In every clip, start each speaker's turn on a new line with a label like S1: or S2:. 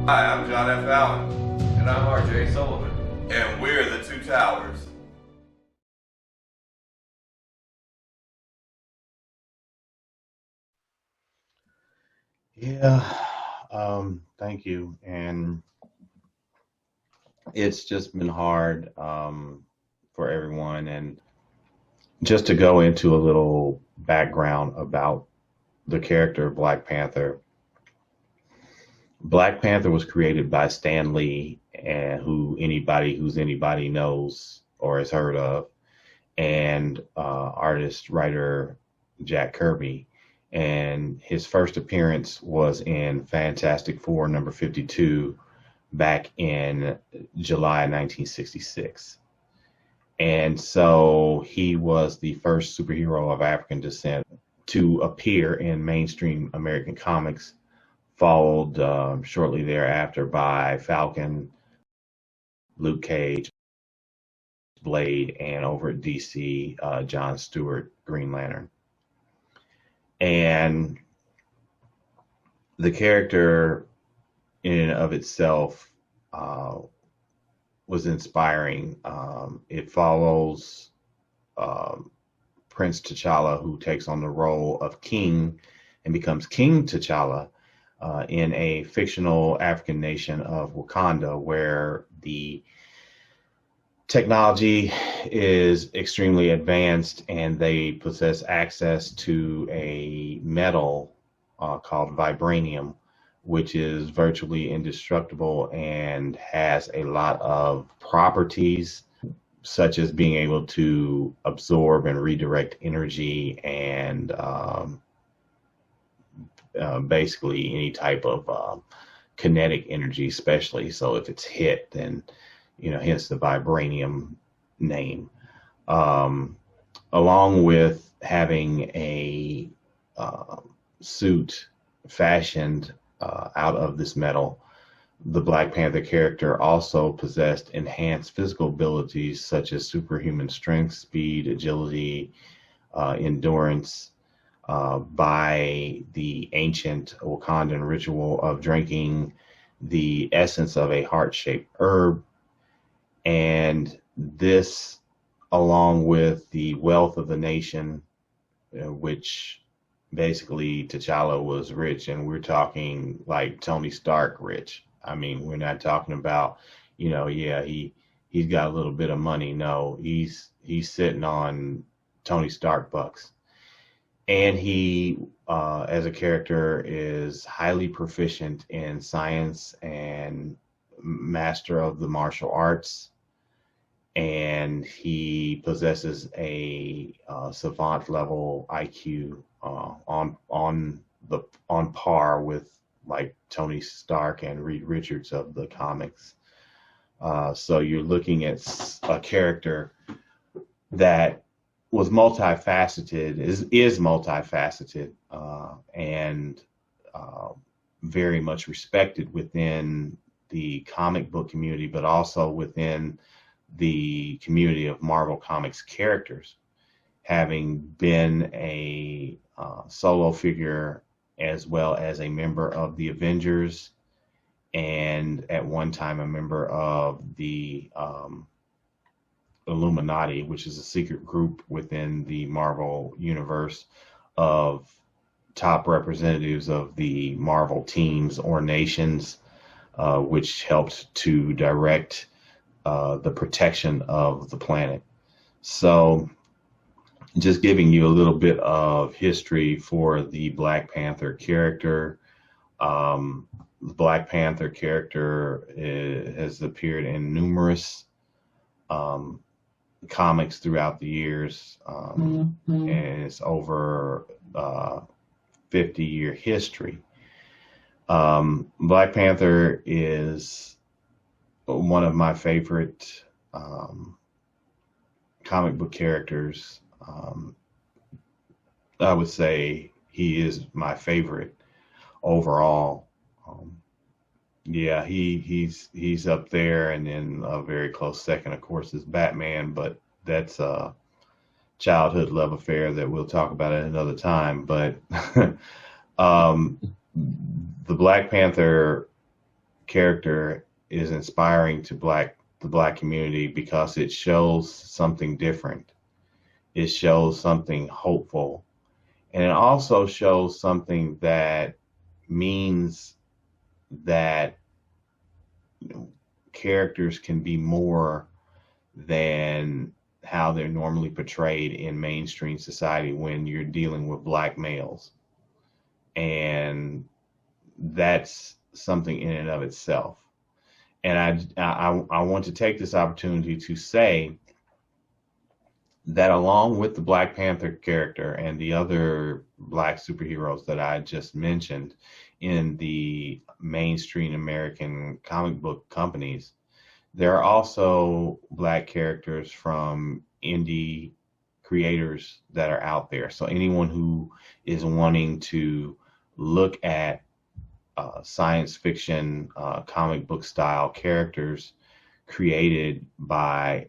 S1: Hi, I'm John F. Allen.
S2: And I'm R.J. Sullivan.
S1: And we're the Two Towers.
S3: Yeah, thank you. And it's just been hard for everyone. And just to go into a little background about the character of Black Panther. Black Panther was created by Stan Lee, and who's anybody knows or has heard of, and artist writer Jack Kirby. And his first appearance was in Fantastic Four number 52 back in July 1966. And so he was the first superhero of African descent to appear in mainstream American comics, followed shortly thereafter by Falcon, Luke Cage, Blade, and over at DC, John Stewart, Green Lantern. And the character in and of itself was inspiring. It follows Prince T'Challa, who takes on the role of king and becomes King T'Challa in a fictional African nation of Wakanda, where the technology is extremely advanced and they possess access to a metal called vibranium, which is virtually indestructible and has a lot of properties such as being able to absorb and redirect energy and basically any type of kinetic energy, especially. So if it's hit, then, hence the vibranium name. Along with having a suit fashioned out of this metal, the Black Panther character also possessed enhanced physical abilities such as superhuman strength, speed, agility, endurance, by the ancient Wakandan ritual of drinking the essence of a heart-shaped herb. And this, along with the wealth of the nation, which basically T'Challa was rich, and we're talking like Tony Stark rich. I mean, we're not talking about, yeah, he's got a little bit of money. No, he's sitting on Tony Stark bucks. And he, as a character, is highly proficient in science and master of the martial arts. And he possesses a savant level IQ on par with like Tony Stark and Reed Richards of the comics. So you're looking at a character that was multifaceted, is multifaceted, and very much respected within the comic book community, but also within the community of Marvel Comics characters, having been a solo figure as well as a member of the Avengers, and at one time a member of the Illuminati, which is a secret group within the Marvel universe of top representatives of the Marvel teams or nations, which helped to direct the protection of the planet. So just giving you a little bit of history for the Black Panther character. The Black Panther character has appeared in numerous comics throughout the years, and it's over 50-year history. Black Panther is one of my favorite comic book characters. I would say he is my favorite overall. Yeah, he's up there, and then a very close second, of course, is Batman, but that's a childhood love affair that we'll talk about at another time. But the Black Panther character is inspiring to the black community because it shows something different. It shows something hopeful, and it also shows something that means that, you know, characters can be more than how they're normally portrayed in mainstream society when you're dealing with black males. And that's something in and of itself. And I want to take this opportunity to say that along with the Black Panther character and the other black superheroes that I just mentioned in the mainstream American comic book companies, there are also black characters from indie creators that are out there. So anyone who is wanting to look at science fiction, comic book style characters created by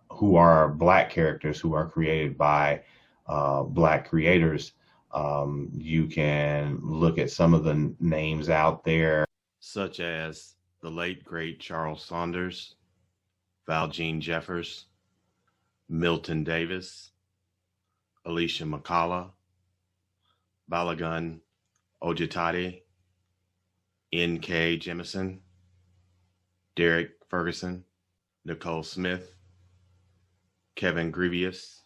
S3: who are black characters who are created by black creators. You can look at some of the names out there, such as the late great Charles Saunders, Valjean Jeffers, Milton Davis, Alicia McCullough, Balagun Ojitade, N.K. Jemisin, Derek Ferguson, Nicole Smith, Kevin Grievous,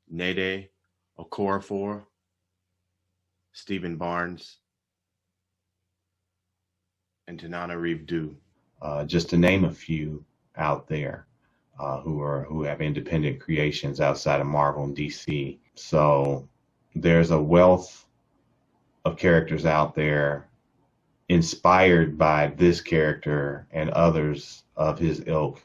S3: Nede Okorafor, Stephen Barnes, and Tanana Reeve-Du, just to name a few out there who have independent creations outside of Marvel and DC. So there's a wealth of characters out there inspired by this character and others of his ilk,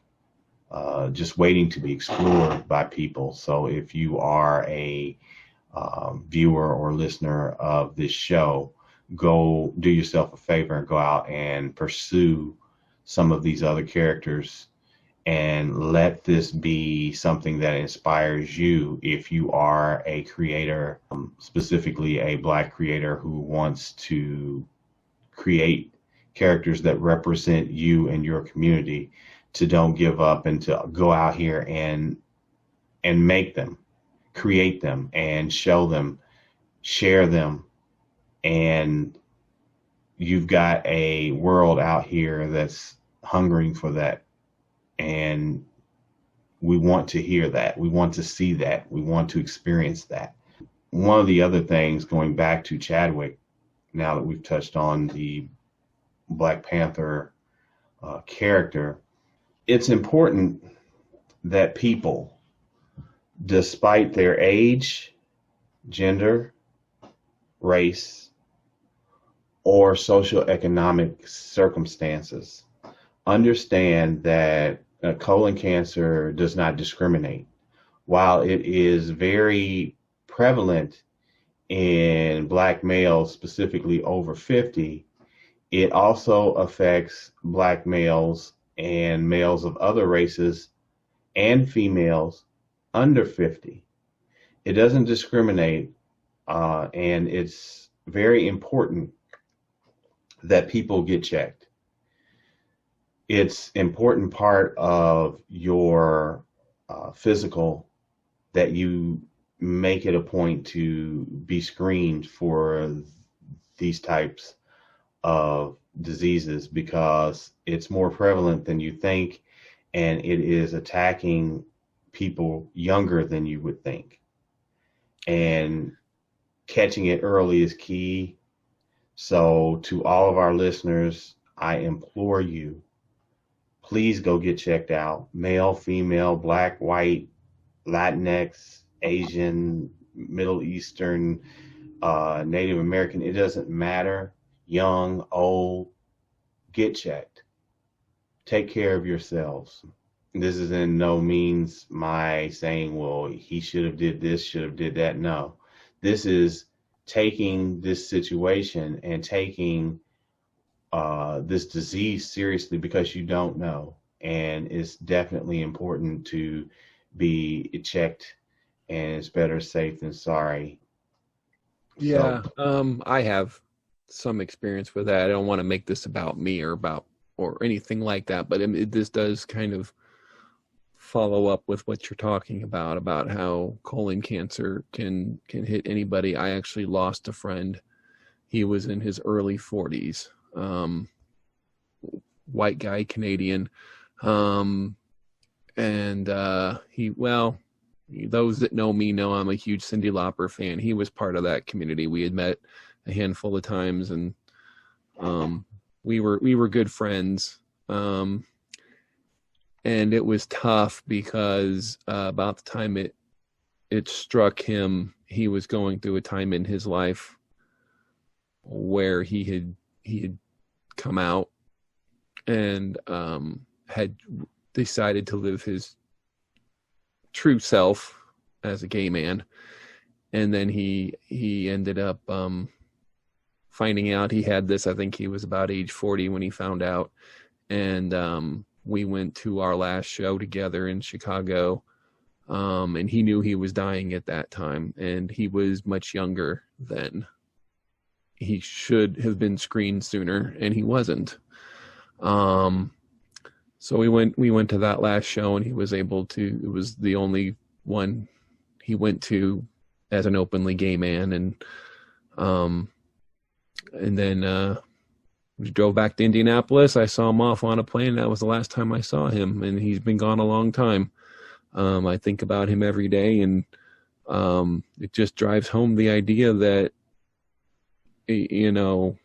S3: just waiting to be explored by people. So if you are a viewer or listener of this show, go do yourself a favor and go out and pursue some of these other characters and let this be something that inspires you if you are a creator, specifically a black creator who wants to create characters that represent you and your community, to don't give up and to go out here and make them, create them and show them, share them. And you've got a world out here that's hungering for that. And we want to hear that. We want to see that. We want to experience that. One of the other things, going back to Chadwick, now that we've touched on the Black Panther character, it's important that people, despite their age, gender, race, or socioeconomic circumstances, understand that colon cancer does not discriminate. While it is very prevalent in black males, specifically over 50, it also affects black males and males of other races and females under 50. It doesn't discriminate, and it's very important that people get checked. It's important part of your physical that you make it a point to be screened for these types of diseases, because it's more prevalent than you think, and it is attacking people younger than you would think. And catching it early is key. So to all of our listeners, I implore you, please go get checked out. Male, female, black, white, Latinx, Asian, Middle Eastern, Native American, it doesn't matter. Young, old, get checked. Take care of yourselves. This is in no means my saying, well, he should have did this, should have did that. No, this is taking this situation and taking this disease seriously, because you don't know. And it's definitely important to be checked, and it's better safe than sorry.
S4: Yeah, I have some experience with that. I don't want to make this about me or anything like that, but this does kind of follow up with what you're talking about how colon cancer can hit anybody. I actually lost a friend. He was in his early 40s, white guy, Canadian, and those that know me know I'm a huge Cyndi Lauper fan. He was part of that community. We had met a handful of times, and we were good friends. And it was tough because about the time it struck him, he was going through a time in his life where he had come out and had decided to live his true self as a gay man, and then he ended up finding out he had this. I think he was about age 40 when he found out, and we went to our last show together in Chicago, and he knew he was dying at that time, and he was much younger than he should have been screened sooner, and he wasn't. So we went to that last show, and he was able to. It was the only one he went to as an openly gay man, and then we drove back to Indianapolis. I saw him off on a plane. That was the last time I saw him, and he's been gone a long time. I think about him every day, and it just drives home the idea that, you know,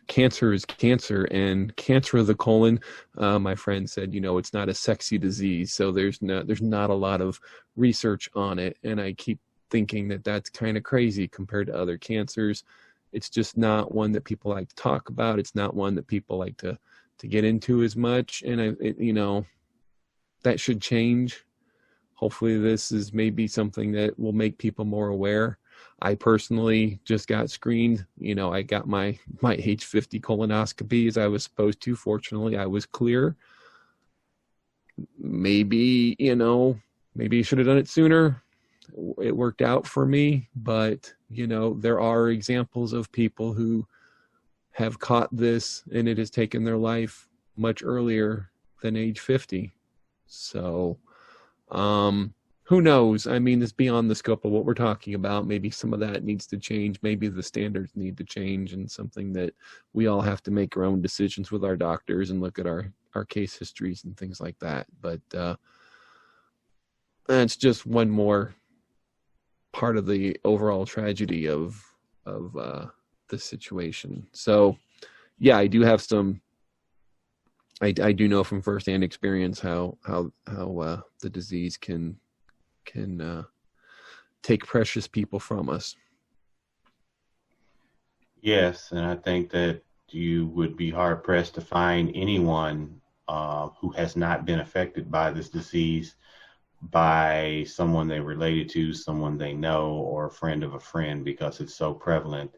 S4: cancer is cancer, and cancer of the colon, my friend said, you know, it's not a sexy disease, so there's not a lot of research on it. And I keep thinking that that's kind of crazy compared to other cancers. It's just not one that people like to talk about. It's not one that people like to get into as much. And you know, that should change. Hopefully this is maybe something that will make people more aware. I personally just got screened. You know, I got my age 50 colonoscopy as I was supposed to. Fortunately, I was clear. Maybe, you know, maybe I should have done it sooner. It worked out for me, but, you know, there are examples of people who have caught this and it has taken their life much earlier than age 50. So, who knows? I mean, it's beyond the scope of what we're talking about. Maybe some of that needs to change. Maybe the standards need to change, and something that we all have to make our own decisions with our doctors and look at our case histories and things like that. But that's just one more part of the overall tragedy of the situation. So, yeah, I do have some. I do know from firsthand experience how the disease can take precious people from us.
S3: Yes, and I think that you would be hard pressed to find anyone who has not been affected by this disease by someone they related to, someone they know, or a friend of a friend, because it's so prevalent.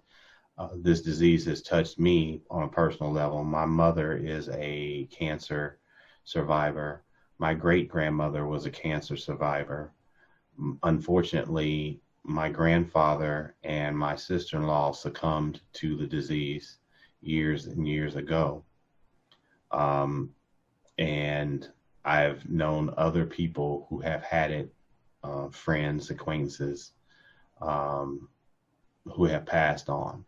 S3: This disease has touched me on a personal level. My mother is a cancer survivor. My great-grandmother was a cancer survivor. Unfortunately, my grandfather and my sister-in-law succumbed to the disease years and years ago. And I've known other people who have had it, friends, acquaintances, who have passed on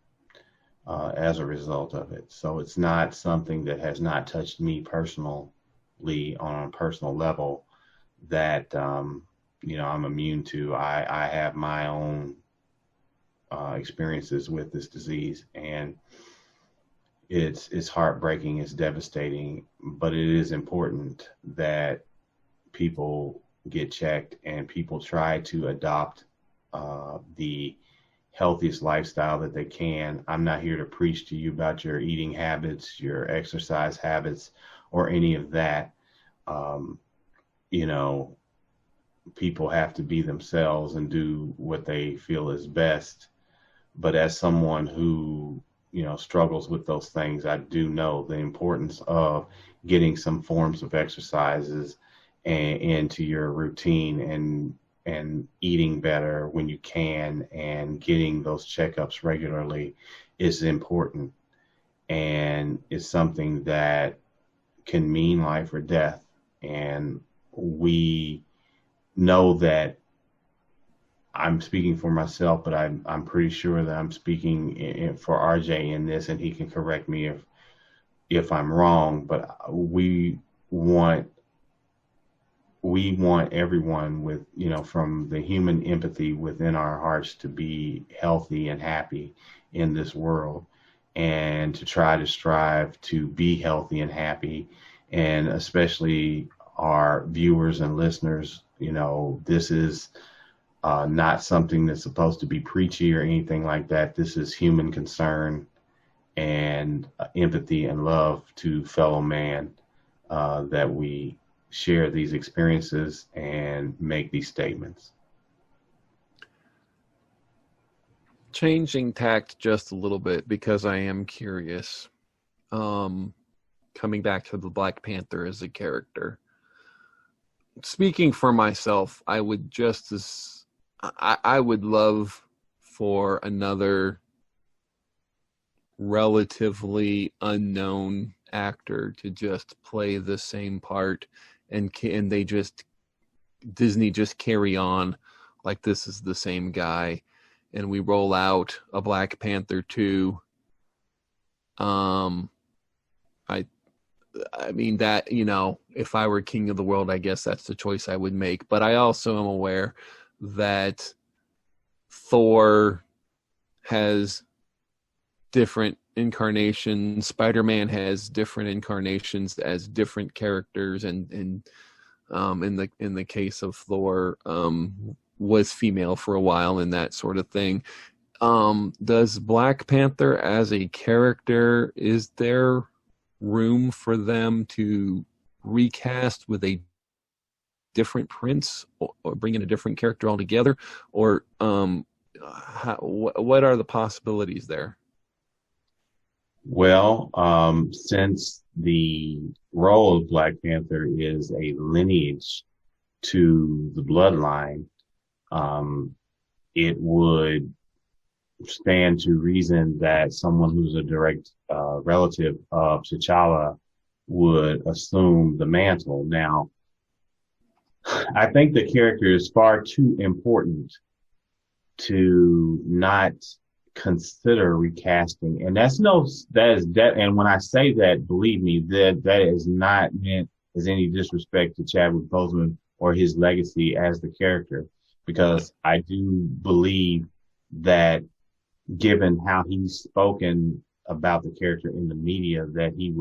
S3: as a result of it. So it's not something that has not touched me personally on a personal level that, you know, I'm immune to. I have my own experiences with this disease, and it's heartbreaking, it's devastating, but it is important that people get checked and people try to adopt the healthiest lifestyle that they can. I'm not here to preach to you about your eating habits, your exercise habits, or any of that. You know, people have to be themselves and do what they feel is best. But as someone who, you know, struggles with those things, I do know the importance of getting some forms of exercises into your routine, and eating better when you can, and getting those checkups regularly, is important, and it's something that can mean life or death. And we know that, I'm speaking for myself, but I'm pretty sure that I'm speaking for RJ in this, and he can correct me if I'm wrong. But we want everyone with, from the human empathy within our hearts to be healthy and happy in this world, and to try to strive to be healthy and happy. And especially our viewers and listeners, this is not something that's supposed to be preachy or anything like that. This is human concern and empathy and love to fellow man, that we share these experiences and make these statements.
S4: Changing tact just a little bit, because I am curious. Coming back to the Black Panther as a character. Speaking for myself, I would I would love for another relatively unknown actor to just play the same part, and Disney just carry on like this is the same guy, and we roll out a Black Panther 2. I mean that, if I were king of the world, I guess that's the choice I would make. But I also am aware that Thor has different incarnations. Spider-Man has different incarnations as different characters, and in the case of Thor, was female for a while and that sort of thing. Does Black Panther as a character, is there room for them to recast with a different prince, or bring in a different character altogether, or what are the possibilities there?
S3: Well, since the role of Black Panther is a lineage to the bloodline, it would stand to reason that someone who's a direct relative of T'Challa would assume the mantle. Now, I think the character is far too important to not consider recasting, and and when I say that, believe me, that is not meant as any disrespect to Chadwick Boseman or his legacy as the character, because I do believe that, given how he's spoken about the character in the media, that he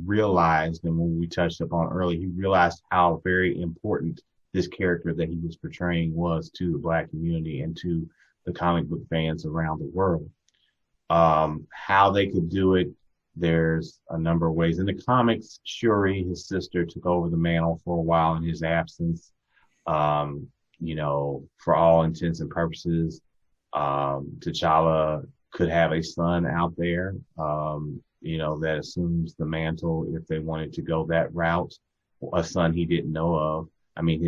S3: realized, and when we touched upon earlier, he realized how very important this character that he was portraying was to the Black community and to the comic book fans around the world. How they could do it, there's a number of ways. In the comics, Shuri, his sister, took over the mantle for a while in his absence. For all intents and purposes, T'Challa could have a son out there, that assumes the mantle if they wanted to go that route, a son he didn't know of. I mean,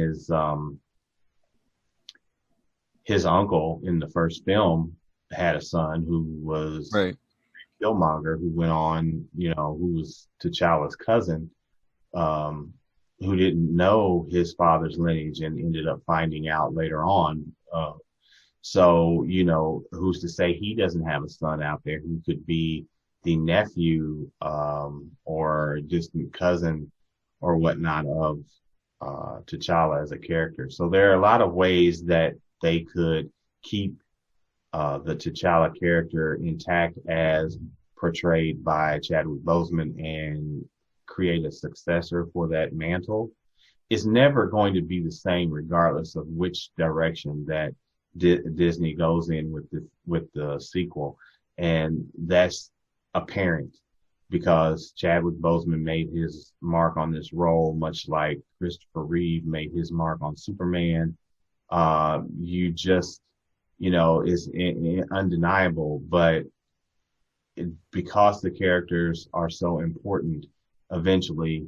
S3: his uncle in the first film had a son who was
S4: Right.
S3: Killmonger, who went on, who was T'Challa's cousin, who didn't know his father's lineage and ended up finding out later on. So, who's to say he doesn't have a son out there who could be the nephew, or distant cousin or whatnot of T'Challa as a character. So there are a lot of ways that they could keep the T'Challa character intact as portrayed by Chadwick Boseman and create a successor for that mantle. It's never going to be the same regardless of which direction that Disney goes in with the sequel. And that's apparent because Chadwick Boseman made his mark on this role, much like Christopher Reeve made his mark on Superman. Is undeniable, but because the characters are so important, eventually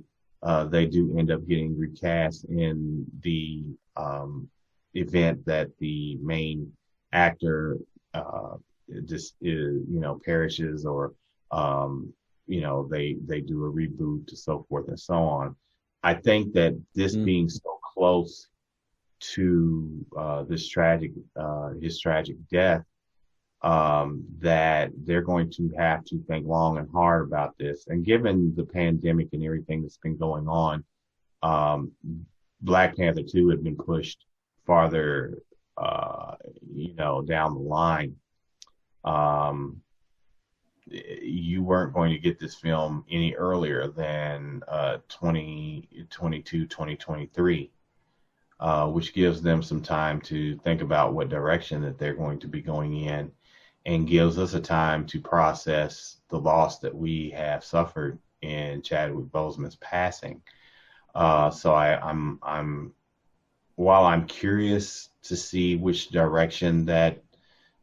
S3: they do end up getting recast in the event that the main actor just perishes, or they do a reboot and so forth and so on. I think that this being so close to this tragic his tragic death, that they're going to have to think long and hard about this. And given the pandemic and everything that's been going on, Black Panther 2 had been pushed farther, down the line. You weren't going to get this film any earlier than 2022, 2023, which gives them some time to think about what direction that they're going to be going in, and gives us a time to process the loss that we have suffered in Chadwick Boseman's passing. So I'm while I'm curious to see which direction that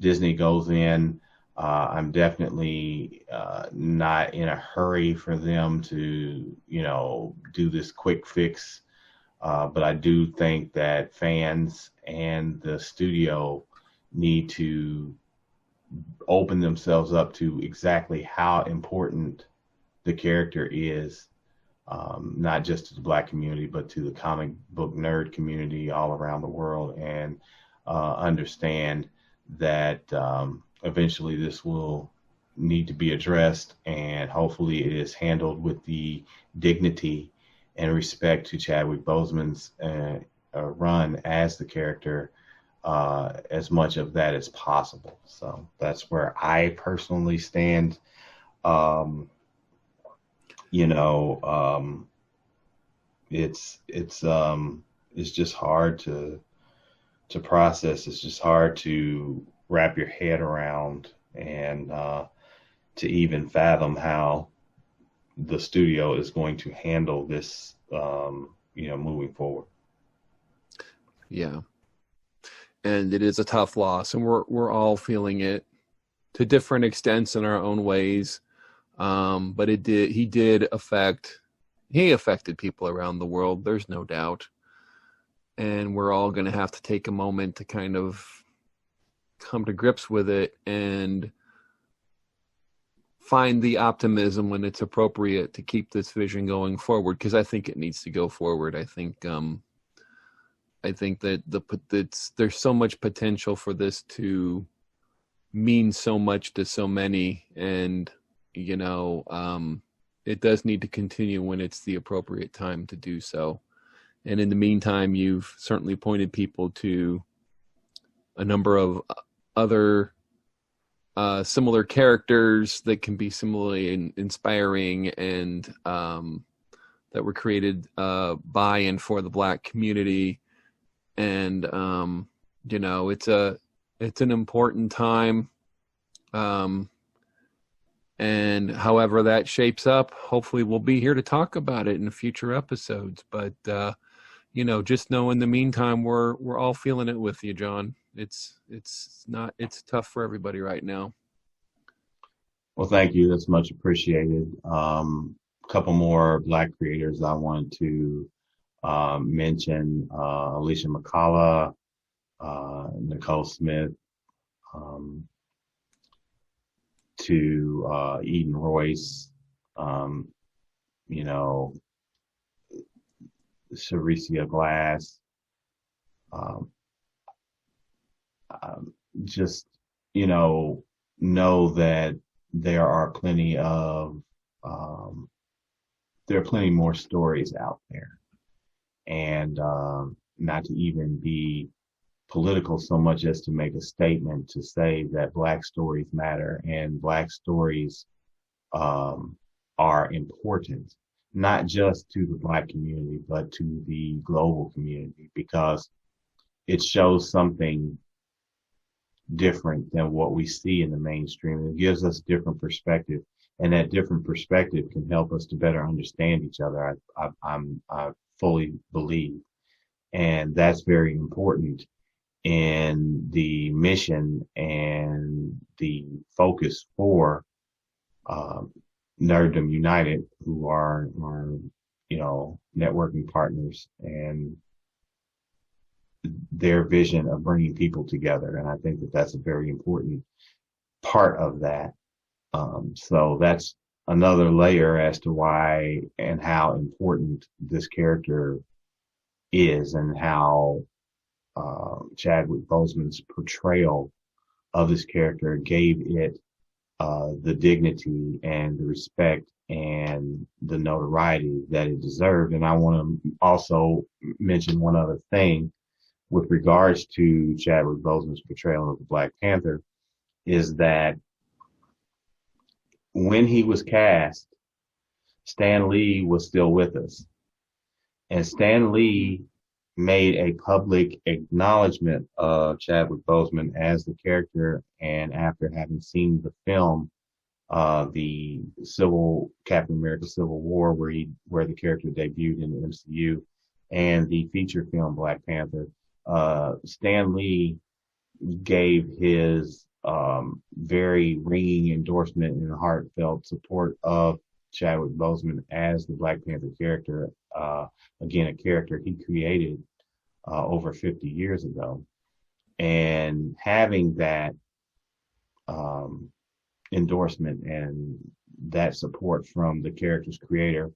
S3: Disney goes in, I'm definitely not in a hurry for them to, do this quick fix. But I do think that fans and the studio need to open themselves up to exactly how important the character is, not just to the Black community, but to the comic book nerd community all around the world, and understand that eventually this will need to be addressed, and hopefully it is handled with the dignity and respect to Chadwick Boseman's run as the character, as much of that as possible. So that's where I personally stand. It's just hard to process. It's just hard to wrap your head around, and to even fathom how the studio is going to handle this, moving forward.
S4: Yeah. And it is a tough loss, and we're all feeling it to different extents in our own ways. But he affected people around the world. There's no doubt. And we're all going to have to take a moment to kind of come to grips with it and find the optimism when it's appropriate to keep this vision going forward, because I think it needs to go forward. I think that there's so much potential for this to mean so much to so many, and it does need to continue when it's the appropriate time to do so. And in the meantime, you've certainly pointed people to a number of other similar characters that can be similarly inspiring, and that were created by and for the Black community. And it's an important time, and however that shapes up, hopefully we'll be here to talk about it in future episodes. But just know in the meantime, we're all feeling it with you, John. It's tough for everybody right now.
S3: Well, thank you. That's much appreciated. A couple more Black creators I wanted to mention: Alicia McCullough, Nicole Smith, to Eden Royce, Sharicia Glass, just know that there are plenty more stories out there, and not to even be political so much as to make a statement to say that Black stories matter, and Black stories are important, not just to the Black community, but to the global community, because it shows something different than what we see in the mainstream. It gives us different perspective, and that different perspective can help us to better understand each other. I fully believe, and that's very important in the mission and the focus for Nerddom United, who are networking partners, and their vision of bringing people together. And I think that that's a very important part of that. So that's another layer as to why and how important this character is, and how Chadwick Boseman's portrayal of this character gave it the dignity and the respect and the notoriety that it deserved. And I want to also mention one other thing with regards to Chadwick Boseman's portrayal of the Black Panther, is that when he was cast, Stan Lee was still with us. And Stan Lee made a public acknowledgement of Chadwick Boseman as the character, and after having seen the film, the Captain America Civil War, where the character debuted in the MCU, and the feature film Black Panther, Stan Lee gave his very ringing endorsement and heartfelt support of Chadwick Boseman as the Black Panther character. Again, a character he created over 50 years ago. And having that endorsement and that support from the character's creator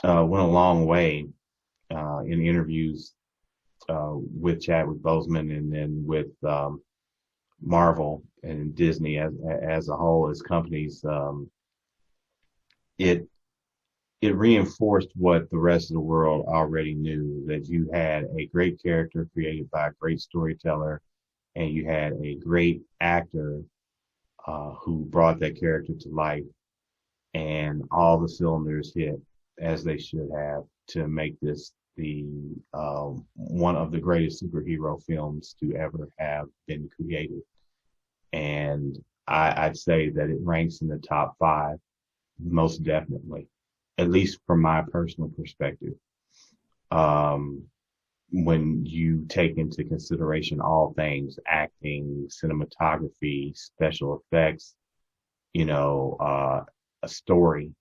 S3: went a long way in interviews with Chadwick Boseman, and then with Marvel and Disney as a whole, as companies. It reinforced what the rest of the world already knew, that you had a great character created by a great storyteller, and you had a great actor who brought that character to life, and all the cylinders hit as they should have to make this the one of the greatest superhero films to ever have been created. And I'd say that it ranks in the top 5, most definitely, at least from my personal perspective. When you take into consideration all things, acting, cinematography, special effects, a story,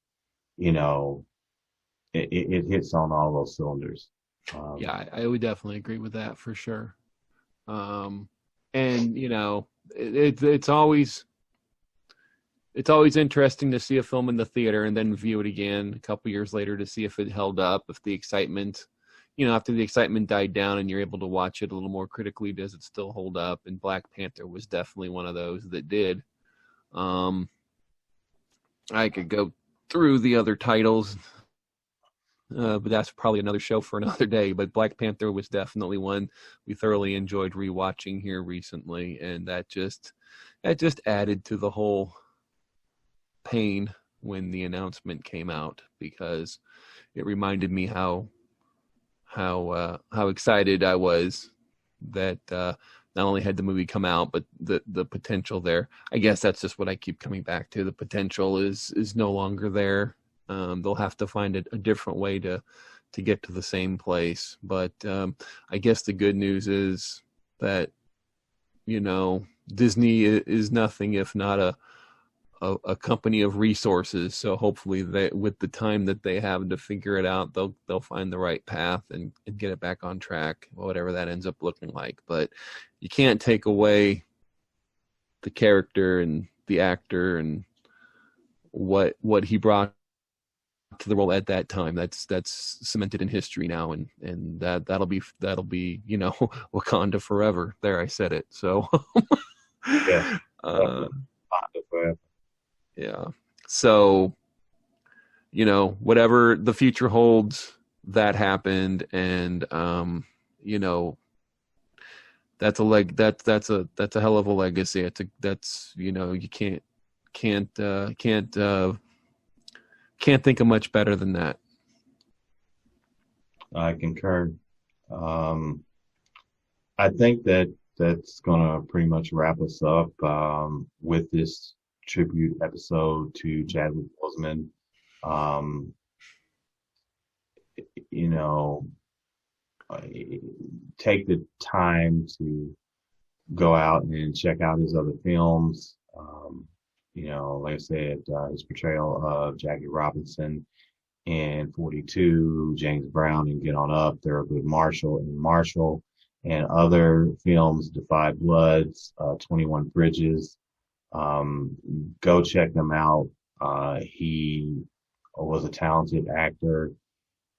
S3: it hits on all those cylinders.
S4: Yeah, I would definitely agree with that for sure. And it's always interesting to see a film in the theater and then view it again a couple years later to see if it held up, if the excitement, after the excitement died down and you're able to watch it a little more critically, does it still hold up? And Black Panther was definitely one of those that did. I could go through the other titles, but that's probably another show for another day. But Black Panther was definitely one we thoroughly enjoyed rewatching here recently, and that just added to the whole pain when the announcement came out, because it reminded me how excited I was that not only had the movie come out, but the potential there. I guess that's just what I keep coming back to. The potential is no longer there. They'll have to find a different way to get to the same place. But I guess the good news is that, Disney is nothing if not a company of resources. So hopefully with the time that they have to figure it out, they'll find the right path and get it back on track, whatever that ends up looking like. But you can't take away the character and the actor and what he brought to the role at that time. That's cemented in history now, and that'll be Wakanda forever. There, I said it. So
S3: Yeah. Wakanda forever.
S4: Yeah. So, whatever the future holds, that happened, and that's a hell of a legacy. You can't think of much better than that.
S3: I concur. I think that's gonna pretty much wrap us up with this tribute episode to Chadwick Boseman. Take the time to go out and check out his other films. Like I said, his portrayal of Jackie Robinson in 42, James Brown in Get On Up, Thurgood Marshall in Marshall, and other films, Defy Bloods, 21 Bridges, Go check him out. He was a talented actor,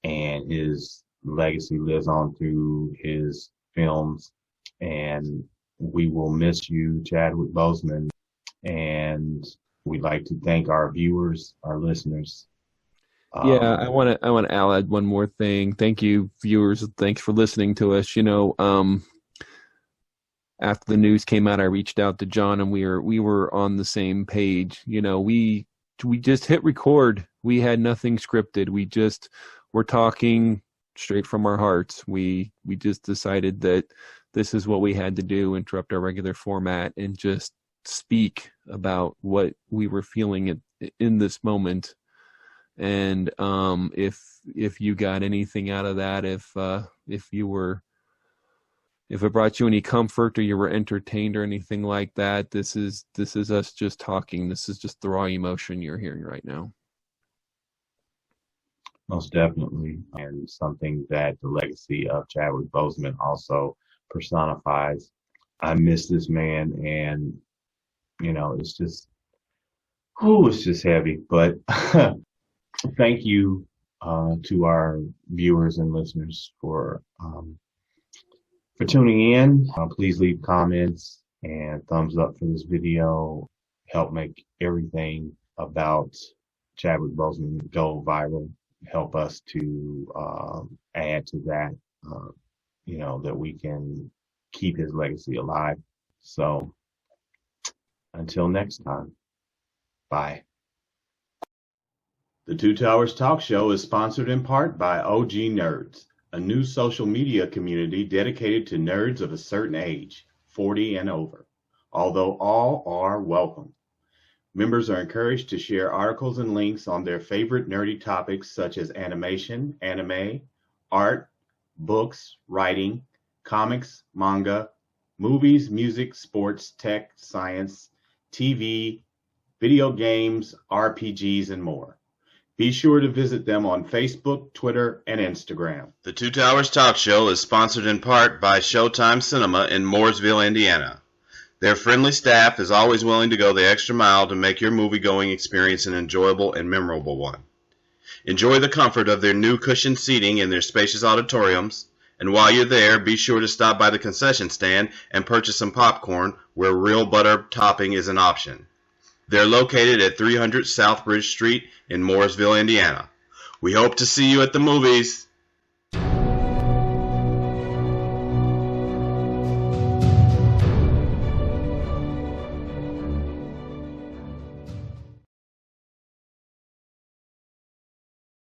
S3: and his legacy lives on through his films. And we will miss you, Chadwick Boseman. And we'd like to thank our viewers, our listeners.
S4: Yeah, I want to add one more thing. Thank you, viewers. Thanks for listening to us. After the news came out, I reached out to John, and we were on the same page. We just hit record. We had nothing scripted. We just were talking straight from our hearts. We just decided that this is what we had to do: interrupt our regular format and just speak about what we were feeling in this moment. And if you got anything out of that, if it brought you any comfort or you were entertained or anything like that, this is us just talking. This is just the raw emotion you're hearing right now.
S3: Most definitely. And something that the legacy of Chadwick Boseman also personifies. I miss this man, and it's just heavy. But thank you to our viewers and listeners for tuning in. Please leave comments and thumbs up for this video. Help make everything about Chadwick Boseman go viral. Help us to add to that, that we can keep his legacy alive. So until next time, bye. The Two Towers Talk Show is sponsored in part by OG Nerds, a new social media community dedicated to nerds of a certain age, 40 and over, although all are welcome. Members are encouraged to share articles and links on their favorite nerdy topics such as animation, anime, art, books, writing, comics, manga, movies, music, sports, tech, science, TV, video games, RPGs, and more. Be sure to visit them on Facebook, Twitter, and Instagram.
S1: The Two Towers Talk Show is sponsored in part by Showtime Cinema in Mooresville, Indiana. Their friendly staff is always willing to go the extra mile to make your movie-going experience an enjoyable and memorable one. Enjoy the comfort of their new cushioned seating in their spacious auditoriums, and while you're there, be sure to stop by the concession stand and purchase some popcorn where real butter topping is an option. They're located at 300 South Bridge Street in Mooresville, Indiana. We hope to see you at the movies.